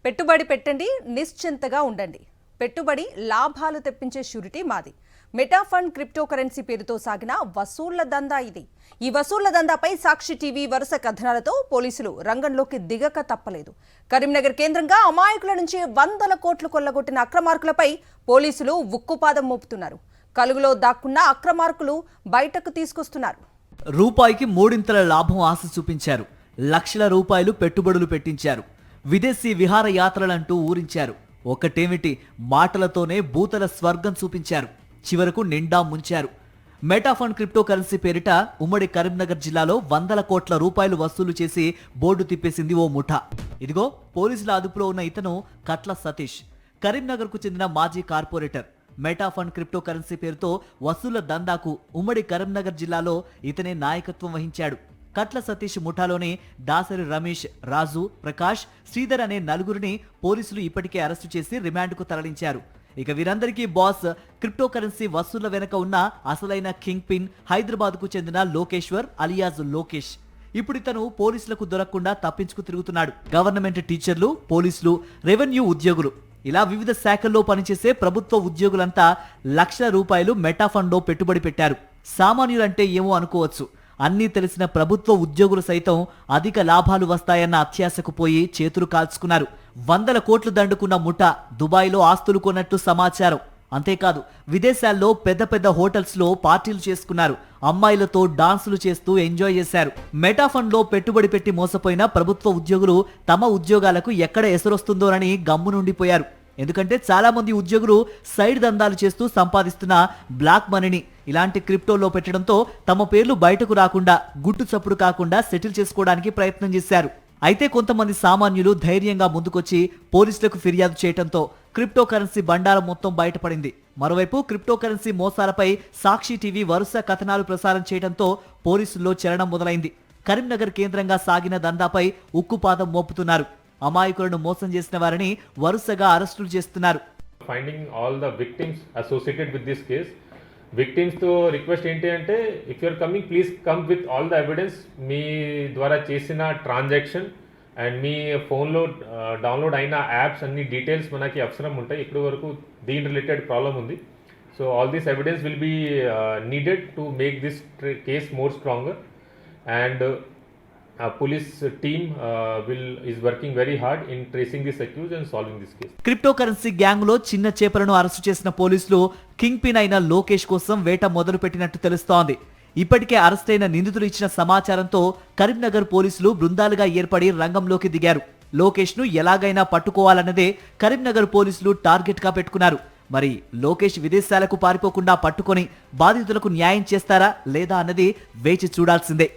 పెట్టుబడి పెట్టండి, నిశ్చింతగా ఉండండి. పెట్టుబడి లాభాలు తెప్పించే ష్యూరిటీ మాది. మెటా ఫండ్ క్రిప్టోకరెన్సీ పేరుతో సాగిన వసూళ్ల దందా ఇది. ఈ వసూళ్ల దందాపై సాక్షి టీవీ వరుస కథనాలతో పోలీసులు రంగంలోకి దిగక తప్పలేదు. కరీంనగర్ కేంద్రంగా అమాయకుల నుంచి వందల కోట్లు కొల్లగొట్టిన అక్రమార్కులపై పోలీసులు ఉక్కుపాదం మోపుతున్నారు. కలుగులో దాక్కున్న అక్రమార్కులు బయటకు తీసుకొస్తున్నారు. రూపాయికి మూడింతల లాభం ఆశ చూపించారు. లక్షల రూపాయలు పెట్టుబడులు పెట్టించారు. విదేశీ విహారయాత్రలంటూ ఊరించారు. ఒక్కటేమిటి, మాటలతోనే భూతల స్వర్గం చూపించారు. చివరకు నిండా ముంచారు. మెటాఫండ్ క్రిప్టోకరెన్సీ పేరిట ఉమ్మడి కరీంనగర్ జిల్లాలో వందల కోట్ల రూపాయలు వసూలు చేసి బోర్డు తిప్పేసింది ఓ ముఠా. ఇదిగో పోలీసుల అదుపులో ఉన్న ఇతను కట్ల సతీష్, కరీంనగర్కు చెందిన మాజీ కార్పొరేటర్. మెటాఫండ్ క్రిప్టోకరెన్సీ పేరుతో వసూళ్ల దందాకు ఉమ్మడి కరీంనగర్ జిల్లాలో ఇతనే నాయకత్వం వహించాడు. కట్ల సతీష్ ముఠాలోని దాసరి రమేష్, రాజు, ప్రకాష్, శ్రీధర్ అనే నలుగురిని పోలీసులు ఇప్పటికే అరెస్టు చేసి రిమాండ్కు తరలించారు. ఇక వీరందరికీ బాస్, క్రిప్టోకరెన్సీ వసూళ్ల వెనక ఉన్న అసలైన కింగ్ పిన్ హైదరాబాద్కు చెందిన లోకేశ్వర్ అలియాజ్ లోకేష్. ఇప్పుడు ఇతను పోలీసులకు దొరకకుండా తప్పించుకు తిరుగుతున్నాడు. గవర్నమెంట్ టీచర్లు, పోలీసులు, రెవెన్యూ ఉద్యోగులు ఇలా వివిధ శాఖల్లో పనిచేసే ప్రభుత్వ ఉద్యోగులంతా లక్షల రూపాయలు మెటాఫండ్లో పెట్టుబడి పెట్టారు. సామాన్యులంటే ఏమో అనుకోవచ్చు, అన్నీ తెలిసిన ప్రభుత్వ ఉద్యోగులు సైతం అధిక లాభాలు వస్తాయన్న అత్యాశకు పోయి చేతులు కాల్చుకున్నారు. వందల కోట్లు దండుకున్న ముఠా దుబాయ్లో ఆస్తులు కొన్నట్టు సమాచారం. అంతేకాదు, విదేశాల్లో పెద్ద పెద్ద హోటల్స్లో పార్టీలు చేసుకున్నారు. అమ్మాయిలతో డాన్సులు చేస్తూ ఎంజాయ్ చేశారు. మెటాఫండ్లో పెట్టుబడి పెట్టి మోసపోయిన ప్రభుత్వ ఉద్యోగులు తమ ఉద్యోగాలకు ఎక్కడ ఎసరొస్తుందోనని గమ్మునుండిపోయారు. ఎందుకంటే చాలా మంది ఉద్యోగులు సైడ్ దందాలు చేస్తూ సంపాదిస్తున్న బ్లాక్ మనీని ఇలాంటి క్రిప్టోలో పెట్టడంతో తమ పేర్లు బయటకు రాకుండా, గుట్టు చప్పుడు కాకుండా సెటిల్ చేసుకోవడానికి ప్రయత్నం చేశారు. అయితే కొంతమంది సామాన్యులు ధైర్యంగా ముందుకొచ్చి పోలీసులకు ఫిర్యాదు చేయడంతో క్రిప్టోకరెన్సీ బండారం మొత్తం బయటపడింది. మరోవైపు క్రిప్టోకరెన్సీ మోసాలపై సాక్షి టీవీ వరుస కథనాలు ప్రసారం చేయడంతో పోలీసుల్లో చలనం మొదలైంది. కరీంనగర్ కేంద్రంగా సాగిన దందాపై ఉక్కుపాదం మోపుతున్నారు. అమాయకులను మోసం చేసిన వారిని వరుసగా అరెస్టులు చేస్తున్నారు. Finding all the victims associated with this case. Victims తో రిక్వెస్ట్ ఏంటి అంటే, if you're coming please come with all the evidence. మీ ద్వారా చేసిన ట్రాన్సాక్షన్ అండ్ మీ ఫోన్లో డౌన్లోడ్ అయిన యాప్స్ అన్ని డీటెయిల్స్ మనకి అవసరం ఉంటాయి. ఇప్పటి వరకు దీని రిలేటెడ్ ప్రాబ్లం ఉంది. So all this evidence will be needed to make this case more stronger. And police team is working very hard in tracing this accused and solving this case. Cryptocurrency gang లో చిన్న చేపలను arrest చేసిన పోలీసులు king pin అయిన లోకేష్ కోసం వేట మొదలు పెట్టినట్టు తెలుస్తోంది. ఇప్పటికే అరెస్ట్ అయిన నిందితులు ఇచ్చిన సమాచారంతో కరీంనగర్ పోలీసులు బృందాలుగా ఏర్పడి రంగంలోకి దిగారు. లోకేష్ ను ఎలాగైనా పట్టుకోవాలన్నదే కరీంనగర్ పోలీసులు టార్గెట్ గా పెట్టుకున్నారు. మరి లోకేష్ విదేశాలకు పారిపోకుండా పట్టుకొని బాధితులకు న్యాయం చేస్తారా లేదా అన్నది వేచి చూడాల్సిందే.